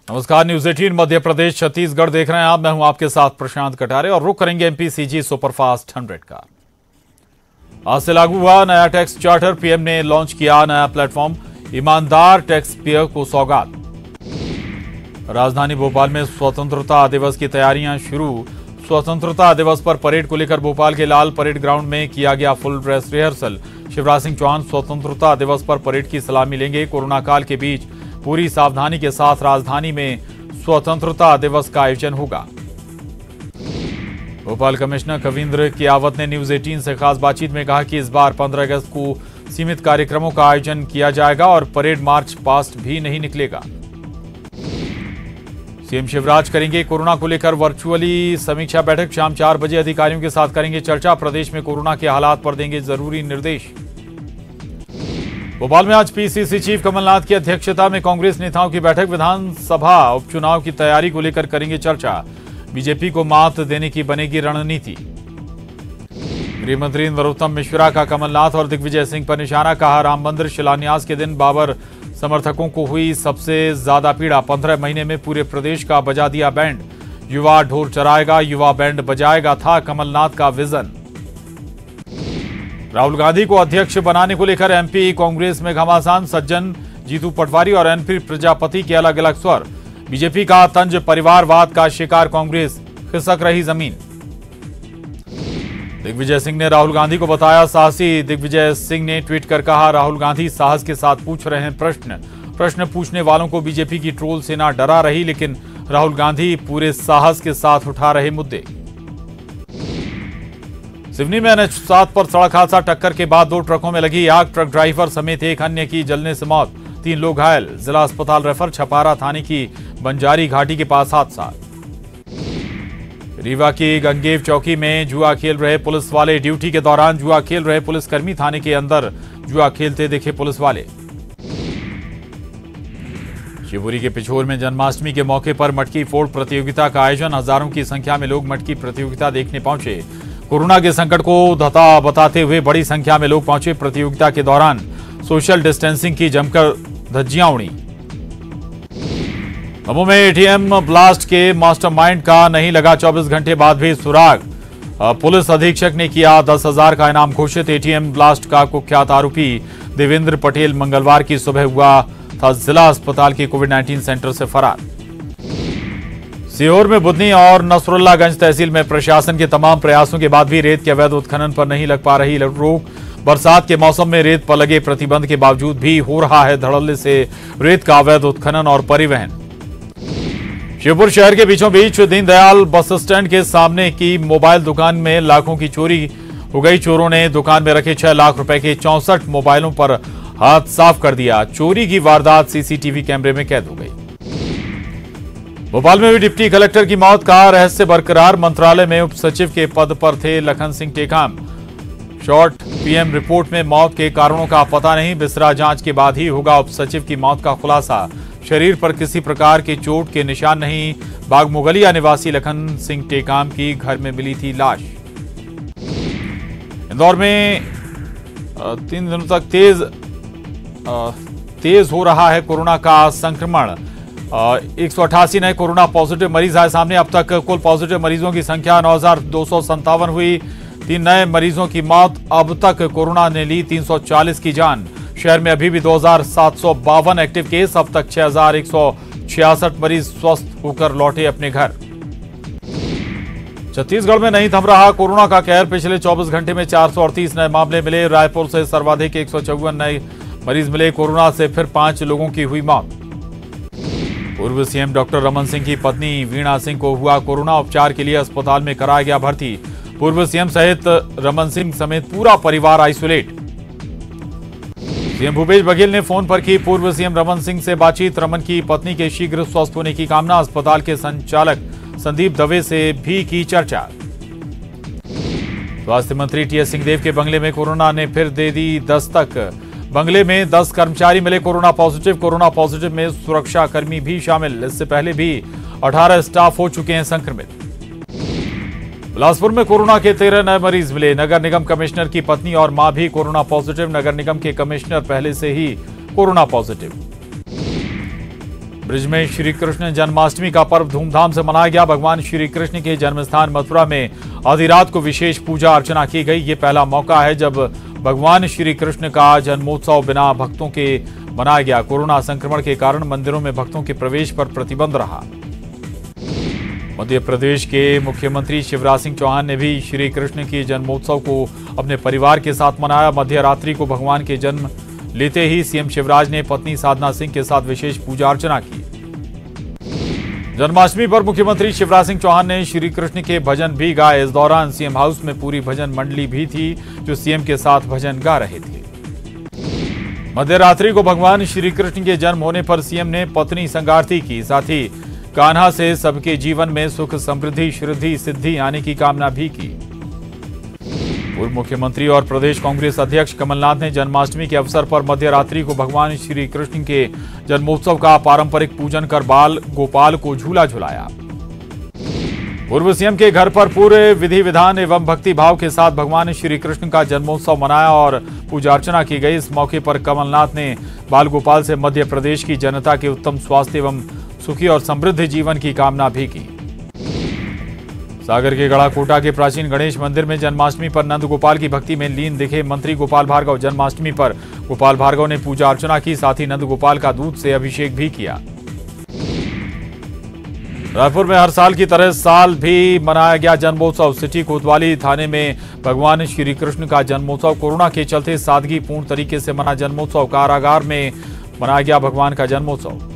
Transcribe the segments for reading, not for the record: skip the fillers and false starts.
नमस्कार, न्यूज 18 मध्य प्रदेश छत्तीसगढ़ देख रहे हैं आप। मैं हूं आपके साथ प्रशांत कटारे और रुक करेंगे एमपीसीजी सुपरफास्ट 100 का। आज से लागू हुआ नया टैक्स चार्टर। पीएम ने लॉन्च किया नया प्लेटफॉर्म, ईमानदार टैक्स पेयर को सौगात। राजधानी भोपाल में स्वतंत्रता दिवस की तैयारियां शुरू। स्वतंत्रता दिवस पर परेड को लेकर भोपाल के लाल परेड ग्राउंड में किया गया full dress rehearsal. Shivraj Singh Chouhan स्वतंत्रता दिवस पर परेड की सलामी लेंगे। कोरोना काल के बीच पूरी सावधानी के साथ राजधानी में स्वतंत्रता दिवस का आयोजन होगा। भोपाल कमिश्नर कविंद्र कियावत ने न्यूज 18 से खास बातचीत में कहा कि इस बार 15 अगस्त को सीमित कार्यक्रमों का आयोजन किया जाएगा और परेड मार्च पास्ट भी नहीं निकलेगा। सीएम शिवराज करेंगे कोरोना को लेकर वर्चुअली समीक्षा बैठक। शाम 4 बजे अधिकारियों के साथ करेंगे चर्चा। प्रदेश में कोरोना के हालात पर देंगे जरूरी निर्देश। भोपाल में आज पीसीसी चीफ कमलनाथ की अध्यक्षता में कांग्रेस नेताओं की बैठक। विधानसभा उपचुनाव की तैयारी को लेकर करेंगे चर्चा। बीजेपी को मात देने की बनेगी रणनीति। गृहमंत्री नरोत्तम मिश्रा का कमलनाथ और दिग्विजय सिंह पर निशाना। कहा, राम मंदिर शिलान्यास के दिन बाबर समर्थकों को हुई सबसे ज्यादा पीड़ा। 15 महीने में पूरे प्रदेश का बजा दिया बैंड। युवा ढोल चराएगा, युवा बैंड बजाएगा था कमलनाथ का विजन। राहुल गांधी को अध्यक्ष बनाने को लेकर एमपी कांग्रेस में घमासान। सज्जन, जीतू पटवारी और एनपी प्रजापति के अलग अलग स्वर। बीजेपी का तंज परिवारवाद का शिकार कांग्रेस, खिसक रही जमीन। दिग्विजय सिंह ने राहुल गांधी को बताया साहसी। दिग्विजय सिंह ने ट्वीट कर कहा, राहुल गांधी साहस के साथ पूछ रहे हैं प्रश्न पूछने वालों को बीजेपी की ट्रोल सेना डरा रही, लेकिन राहुल गांधी पूरे साहस के साथ उठा रहे मुद्दे। सिवनी में NH7 पर सड़क हादसा। टक्कर के बाद 2 ट्रकों में लगी आग। ट्रक ड्राइवर समेत एक अन्य की जलने से मौत। 3 लोग घायल, जिला अस्पताल रेफर। छपारा थाने की बंजारी घाटी के पास हादसा। रीवा की गंगेव चौकी में जुआ खेल रहे पुलिस वाले। ड्यूटी के दौरान जुआ खेल रहे पुलिसकर्मी थाने के अंदर जुआ खेलते दिखे पुलिस वाले। शिवपुरी के पिछोर में जन्माष्टमी के मौके पर मटकी फोड़ प्रतियोगिता का आयोजन। हजारों की संख्या में लोग मटकी प्रतियोगिता देखने पहुंचे। कोरोना के संकट को धता बताते हुए बड़ी संख्या में लोग पहुंचे। प्रतियोगिता के दौरान सोशल डिस्टेंसिंग की जमकर धज्जियां उड़ी। दमोह में एटीएम ब्लास्ट के मास्टरमाइंड का नहीं लगा 24 घंटे बाद भी सुराग। पुलिस अधीक्षक ने किया 10,000 का इनाम घोषित। एटीएम ब्लास्ट का कुख्यात आरोपी देवेंद्र पटेल मंगलवार की सुबह हुआ था जिला अस्पताल के कोविड-19 सेंटर से फरार। सीहोर में बुधनी और नसरुल्लागंज तहसील में प्रशासन के तमाम प्रयासों के बाद भी रेत के अवैध उत्खनन पर नहीं लग पा रही रोक। बरसात के मौसम में रेत पर लगे प्रतिबंध के बावजूद भी हो रहा है धड़ल्ले से रेत का अवैध उत्खनन और परिवहन। शिवपुर शहर के बीचों बीच दीनदयाल बस स्टैंड के सामने की मोबाइल दुकान में लाखों की चोरी हो गई। चोरों ने दुकान में रखे 6 लाख रुपए के 64 मोबाइलों पर हाथ साफ कर दिया। चोरी की वारदात सीसीटीवी कैमरे में कैद हो गई। भोपाल में भी डिप्टी कलेक्टर की मौत का रहस्य बरकरार। मंत्रालय में उप सचिव के पद पर थे Lakhan Singh Tekam. Short PM report में मौत के कारणों का पता नहीं। बिसरा जांच के बाद ही होगा उप सचिव की मौत का खुलासा। शरीर पर किसी प्रकार के चोट के निशान नहीं। बागमुगलिया निवासी लखन सिंह टेकाम की घर में मिली थी लाश। इंदौर में 3 दिनों तक तेज हो रहा है कोरोना का संक्रमण। 188 नए कोरोना पॉजिटिव मरीज आए सामने। अब तक कुल पॉजिटिव मरीजों की संख्या 9,257 हुई। 3 नए मरीजों की मौत। अब तक कोरोना ने ली 340 की जान। शहर में अभी भी 2,752 एक्टिव केस। अब तक 6,166 मरीज स्वस्थ होकर लौटे अपने घर। छत्तीसगढ़ में नहीं थम रहा कोरोना का कहर। पिछले 24 घंटे में 438 नए मामले मिले। रायपुर से सर्वाधिक 154 नए मरीज मिले। कोरोना से फिर 5 लोगों की हुई मौत। पूर्व सीएम डॉक्टर रमन सिंह की पत्नी वीणा सिंह को हुआ कोरोना। उपचार के लिए अस्पताल में कराया गया भर्ती। पूर्व सीएम सहित रमन सिंह समेत पूरा परिवार आइसोलेट। सीएम भूपेश बघेल ने फोन पर की पूर्व सीएम रमन सिंह से बातचीत। रमन की पत्नी के शीघ्र स्वस्थ होने की कामना। अस्पताल के संचालक संदीप दवे से भी की चर्चा। स्वास्थ्य मंत्री टीएस सिंहदेव के बंगले में कोरोना ने फिर दे दी दस्तक। बंगले में 10 कर्मचारी मिले कोरोना पॉजिटिव। कोरोना पॉजिटिव में सुरक्षा कर्मी भी शामिल। इससे पहले भी 18 स्टाफ हो चुके हैं संक्रमित। बिलासपुर में कोरोना के 13 नए मरीज मिले। नगर निगम कमिश्नर की पत्नी और मां भी कोरोना पॉजिटिव। नगर निगम के कमिश्नर पहले से ही कोरोना पॉजिटिव। ब्रिज में श्री कृष्ण जन्माष्टमी का पर्व धूमधाम से मनाया गया। भगवान श्री कृष्ण के जन्मस्थान मथुरा में आधी रात को विशेष पूजा अर्चना की गई। ये पहला मौका है जब भगवान श्री कृष्ण का जन्मोत्सव बिना भक्तों के मनाया गया। कोरोना संक्रमण के कारण मंदिरों में भक्तों के प्रवेश पर प्रतिबंध रहा। मध्य प्रदेश के मुख्यमंत्री शिवराज सिंह चौहान ने भी श्री कृष्ण के जन्मोत्सव को अपने परिवार के साथ मनाया। मध्य रात्रि को भगवान के जन्म लेते ही सीएम शिवराज ने पत्नी साधना सिंह के साथ विशेष पूजा अर्चना की। जन्माष्टमी पर मुख्यमंत्री शिवराज सिंह चौहान ने श्री कृष्ण के भजन भी गाए। इस दौरान सीएम हाउस में पूरी भजन मंडली भी थी जो सीएम के साथ भजन गा रहे थे। मध्य रात्रि को भगवान श्री कृष्ण के जन्म होने पर सीएम ने पत्नी संगारती की, साथ ही कान्हा से सबके जीवन में सुख समृद्धि श्रीधि सिद्धि आने की कामना भी की। पूर्व मुख्यमंत्री और प्रदेश कांग्रेस अध्यक्ष कमलनाथ ने जन्माष्टमी के अवसर पर मध्य रात्रि को भगवान श्री कृष्ण के जन्मोत्सव का पारंपरिक पूजन कर बाल गोपाल को झूला झुलाया। पूर्व सीएम के घर पर पूरे विधि विधान एवं भक्ति भाव के साथ भगवान श्री कृष्ण का जन्मोत्सव मनाया और पूजा अर्चना की गई। इस मौके पर कमलनाथ ने बाल गोपाल से मध्य प्रदेश की जनता के उत्तम स्वास्थ्य एवं सुखी और समृद्ध जीवन की कामना भी की। सागर के गढ़ाकोटा के प्राचीन गणेश मंदिर में जन्माष्टमी पर नंद गोपाल की भक्ति में लीन दिखे मंत्री गोपाल भार्गव। जन्माष्टमी पर गोपाल भार्गव ने पूजा अर्चना की, साथ ही नंद गोपाल का दूध से अभिषेक भी किया। रायपुर में हर साल की तरह साल भी मनाया गया जन्मोत्सव। सिटी कोतवाली थाने में भगवान श्री कृष्ण का जन्मोत्सव। कोरोना के चलते सादगीपूर्ण तरीके से मना जन्मोत्सव। कारागार में मनाया गया भगवान का जन्मोत्सव।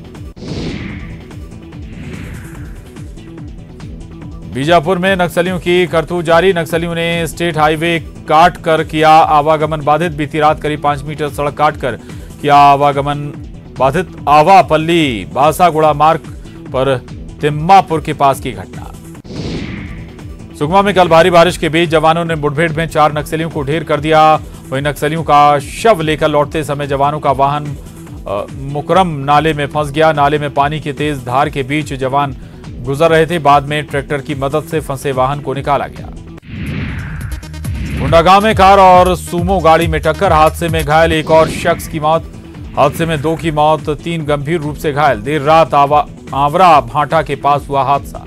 बीजापुर में नक्सलियों की करतूत जारी। नक्सलियों ने स्टेट हाईवे काट कर किया आवागमन बाधित। बीती रात करीब 5 मीटर सड़क काट कर किया आवागमन बाधित। आवापल्ली बासागुड़ा मार्ग पर तिम्मापुर के पास की घटना। सुकमा में कल भारी बारिश के बीच जवानों ने मुठभेड़ में 4 नक्सलियों को ढेर कर दिया। वहीं नक्सलियों का शव लेकर लौटते समय जवानों का वाहन मुकरम नाले में फंस गया। नाले में पानी की तेज धार के बीच जवान गुजर रहे थे। बाद में ट्रैक्टर की मदद से फंसे वाहन को निकाला गया। गुंडागांव में कार और सूमो गाड़ी में टक्कर। हादसे में घायल एक और शख्स की मौत। हादसे में 2 की मौत, 3 गंभीर रूप से घायल। देर रात आवरा भाटा के पास हुआ हादसा।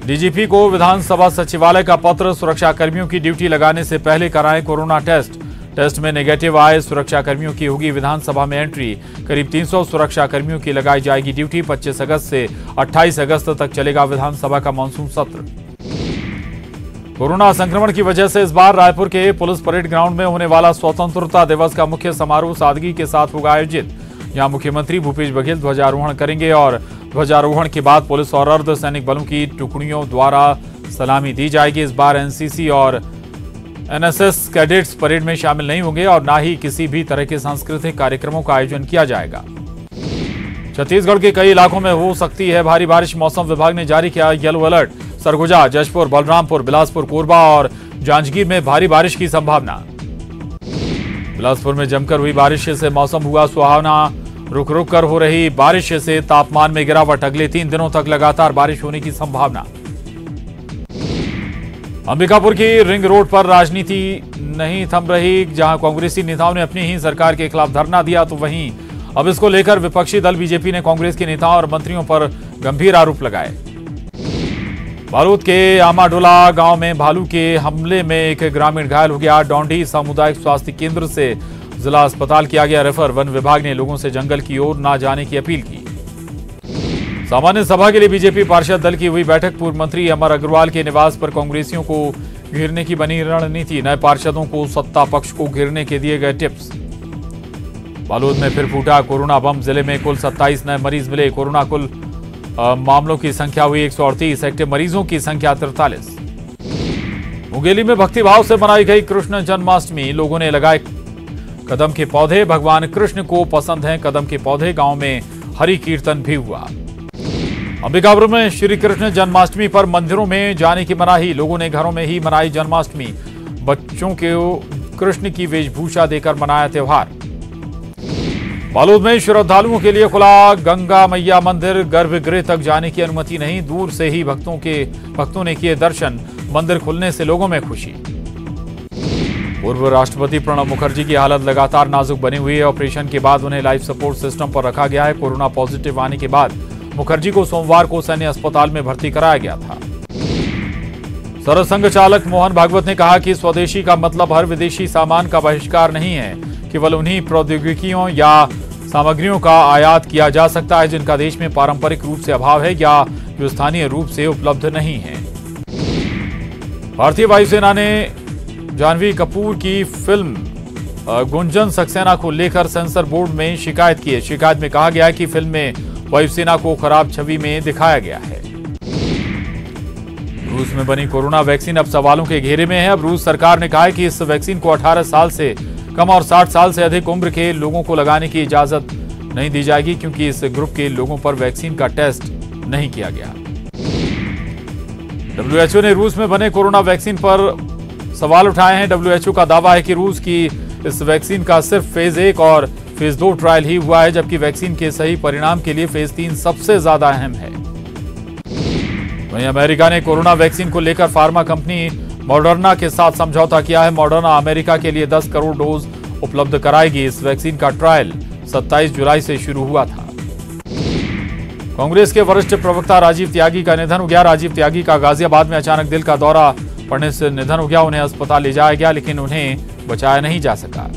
डीजीपी को विधानसभा सचिवालय का पत्र। सुरक्षा कर्मियों की ड्यूटी लगाने से पहले कराएं कोरोना टेस्ट। टेस्ट में नेगेटिव आए सुरक्षा कर्मियों की होगी विधानसभा में एंट्री। करीब 300 सुरक्षा कर्मियों की लगाई जाएगी ड्यूटी। 25 अगस्त से 28 अगस्त तक चलेगा विधानसभा का मानसून सत्र। कोरोना संक्रमण की वजह से इस बार रायपुर के पुलिस परेड ग्राउंड में होने वाला स्वतंत्रता दिवस का मुख्य समारोह सादगी के साथ होगा आयोजित। यहां मुख्यमंत्री भूपेश बघेल ध्वजारोहण करेंगे और ध्वजारोहण के बाद पुलिस और अर्धसैनिक बलों की टुकड़ियों द्वारा सलामी दी जाएगी। इस बार एनसीसी और एनएसएस कैडेट्स परेड में शामिल नहीं होंगे और ना ही किसी भी तरह के सांस्कृतिक कार्यक्रमों का आयोजन किया जाएगा। छत्तीसगढ़ के कई इलाकों में हो सकती है भारी बारिश। मौसम विभाग ने जारी किया येलो अलर्ट। सरगुजा, जशपुर, बलरामपुर, बिलासपुर, कोरबा और जांजगीर में भारी बारिश की संभावना। बिलासपुर में जमकर हुई बारिश से मौसम हुआ सुहावना। रुक रुक कर हो रही बारिश से तापमान में गिरावट। अगले 3 दिनों तक लगातार बारिश होने की संभावना। अंबिकापुर की रिंग रोड पर राजनीति नहीं थम रही। जहां कांग्रेसी नेताओं ने अपनी ही सरकार के खिलाफ धरना दिया, तो वहीं अब इसको लेकर विपक्षी दल बीजेपी ने कांग्रेस के नेताओं और मंत्रियों पर गंभीर आरोप लगाए। बालोद के आमाडोला गांव में भालू के हमले में एक ग्रामीण घायल हो गया। डौंडी सामुदायिक स्वास्थ्य केंद्र से जिला अस्पताल किया गया रेफर। वन विभाग ने लोगों से जंगल की ओर न जाने की अपील की। सामान्य सभा के लिए बीजेपी पार्षद दल की हुई बैठक। पूर्व मंत्री अमर अग्रवाल के निवास पर कांग्रेसियों को घेरने की बनी रणनीति। नए पार्षदों को सत्ता पक्ष को घेरने के दिए गए टिप्स। बालोद में फिर फूटा कोरोना बम। जिले में कुल 27 नए मरीज मिले। कोरोना कुल मामलों की संख्या हुई 138। एक्टिव मरीजों की संख्या 43। मुंगेली में भक्तिभाव से मनाई गई कृष्ण जन्माष्टमी। लोगों ने लगाए कदम के पौधे। भगवान कृष्ण को पसंद हैं कदम के पौधे। गांव में हरि कीर्तन भी हुआ। अंबिकापुर में श्री कृष्ण जन्माष्टमी पर मंदिरों में जाने की मनाही। लोगों ने घरों में ही मनाई जन्माष्टमी। बच्चों को कृष्ण की वेशभूषा देकर मनाया त्योहार। बालोद में श्रद्धालुओं के लिए खुला गंगा मैया मंदिर। गर्भगृह तक जाने की अनुमति नहीं। दूर से ही भक्तों ने किए दर्शन। मंदिर खुलने से लोगों में खुशी। पूर्व राष्ट्रपति प्रणब मुखर्जी की हालत लगातार नाजुक बनी हुई है। ऑपरेशन के बाद उन्हें लाइफ सपोर्ट सिस्टम पर रखा गया है। कोरोना पॉजिटिव आने के बाद मुखर्जी को सोमवार को सैन्य अस्पताल में भर्ती कराया गया था। सरसंघ चालक मोहन भागवत ने कहा कि स्वदेशी का मतलब हर विदेशी सामान का बहिष्कार नहीं है, केवल उन्हीं प्रौद्योगिकियों या सामग्रियों का आयात किया जा सकता है जिनका देश में पारंपरिक रूप से अभाव है या जो स्थानीय रूप से उपलब्ध नहीं है। भारतीय वायुसेना ने जानवी कपूर की फिल्म गुंजन सक्सेना को लेकर सेंसर बोर्ड में शिकायत की है। शिकायत में कहा गया है कि फिल्म में वायुसेना को खराब छवि में दिखाया गया है। रूस में बनी कोरोना वैक्सीन अब सवालों के घेरे में है। अब रूस सरकार ने कहा है कि इस वैक्सीन को 18 साल से कम और 60 साल से अधिक उम्र के लोगों को लगाने की इजाजत नहीं दी जाएगी, क्योंकि इस ग्रुप के लोगों पर वैक्सीन का टेस्ट नहीं किया गया। WHO ने रूस में बने कोरोना वैक्सीन पर सवाल उठाए हैं। WHO का दावा है कि रूस की इस वैक्सीन का सिर्फ फेज 1 और फेज 2 ट्रायल ही हुआ है, जबकि वैक्सीन के सही परिणाम के लिए फेज 3 सबसे ज्यादा अहम है। वहीं अमेरिका ने कोरोना वैक्सीन को लेकर फार्मा कंपनी मॉडर्ना के साथ समझौता किया है। मॉडर्ना अमेरिका के लिए 10 करोड़ डोज उपलब्ध कराएगी। इस वैक्सीन का ट्रायल 27 जुलाई से शुरू हुआ था। कांग्रेस के वरिष्ठ प्रवक्ता राजीव त्यागी का निधन हो गया। राजीव त्यागी का गाजियाबाद में अचानक दिल का दौरा पड़ने से निधन हो गया। उन्हें अस्पताल ले जाया गया, लेकिन उन्हें बचाया नहीं जा सका।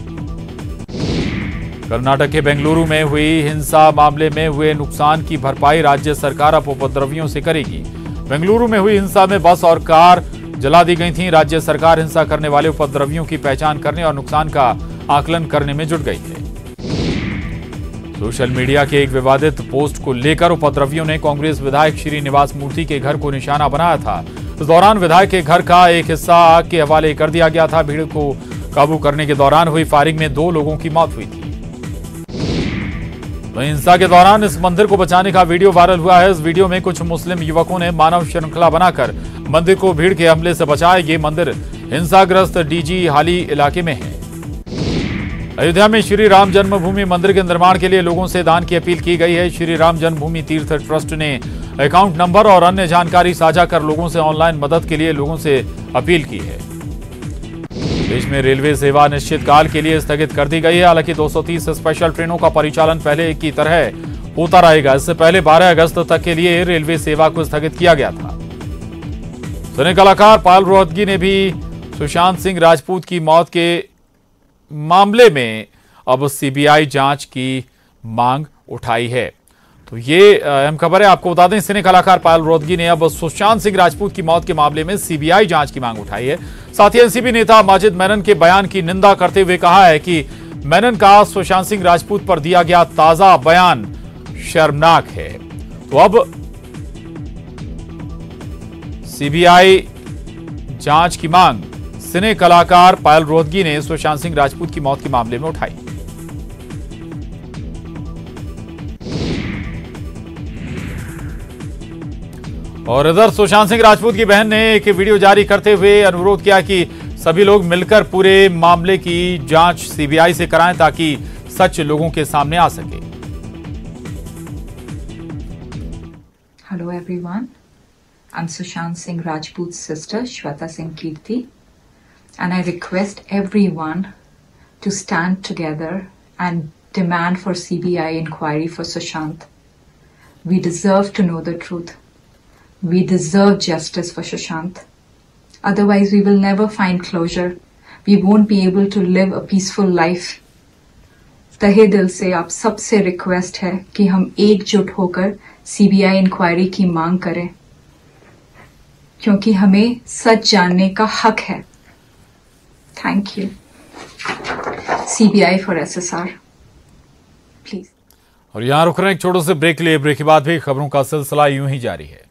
कर्नाटक के बेंगलुरु में हुई हिंसा मामले में हुए नुकसान की भरपाई राज्य सरकार अब उपद्रवियों से करेगी। बेंगलुरु में हुई हिंसा में बस और कार जला दी गई थी। राज्य सरकार हिंसा करने वाले उपद्रवियों की पहचान करने और नुकसान का आकलन करने में जुट गई है। सोशल मीडिया के एक विवादित पोस्ट को लेकर उपद्रवियों ने कांग्रेस विधायक श्रीनिवास मूर्ति के घर को निशाना बनाया था। इस दौरान विधायक के घर का एक हिस्सा आग के हवाले कर दिया गया था। भीड़ को काबू करने के दौरान हुई फायरिंग में 2 लोगों की मौत हुई थी। वहीं हिंसा के दौरान इस मंदिर को बचाने का वीडियो वायरल हुआ है। इस वीडियो में कुछ मुस्लिम युवकों ने मानव श्रृंखला बनाकर मंदिर को भीड़ के हमले से बचाया। ये मंदिर हिंसाग्रस्त डीजी हाली इलाके में है। अयोध्या में श्री राम जन्मभूमि मंदिर के निर्माण के लिए लोगों से दान की अपील की गई है। श्री राम जन्मभूमि तीर्थ ट्रस्ट ने अकाउंट नंबर और अन्य जानकारी साझा कर लोगों से ऑनलाइन मदद के लिए लोगों से अपील की है। देश में रेलवे सेवा निश्चित काल के लिए स्थगित कर दी गई है। हालांकि 230 स्पेशल ट्रेनों का परिचालन पहले की तरह होता रहेगा। इससे पहले 12 अगस्त तक के लिए रेलवे सेवा को स्थगित किया गया था। सिने कलाकार पायल रोहतगी ने भी सुशांत सिंह राजपूत की मौत के मामले में अब सीबीआई जांच की मांग उठाई है। तो ये अहम खबर है। आपको बता दें, सिने कलाकार पायल रोहतगी ने अब सुशांत सिंह राजपूत की मौत के मामले में सीबीआई जांच की मांग उठाई है। साथ ही एनसीपी नेता माजिद मेनन के बयान की निंदा करते हुए कहा है कि मेनन का सुशांत सिंह राजपूत पर दिया गया ताजा बयान शर्मनाक है। तो अब सीबीआई जांच की मांग सिने कलाकार पायल रोहतगी ने सुशांत सिंह राजपूत की मौत के मामले में उठाई। और इधर सुशांत सिंह राजपूत की बहन ने एक वीडियो जारी करते हुए अनुरोध किया कि सभी लोग मिलकर पूरे मामले की जांच सीबीआई से कराएं ताकि सच लोगों के सामने आ सके। Hello everyone, I'm Sushant Singh Rajput's sister Shweta Singh Kirti, and I request everyone to stand together and demand for CBI inquiry for Sushant. We deserve to know the truth. We deserve justice for Sushant. Otherwise, we will never find closure. We won't be able to live a peaceful life. तहे दिल से आप सबसे request है कि हम एकजुट होकर सीबीआई इंक्वायरी की मांग करें, क्योंकि हमें सच जानने का हक है। Thank you. CBI for SSR please. और यहां रुक रहे हैं एक छोटे से ब्रेक लिए। ब्रेक के बाद भी खबरों का सिलसिला यूं ही जारी है।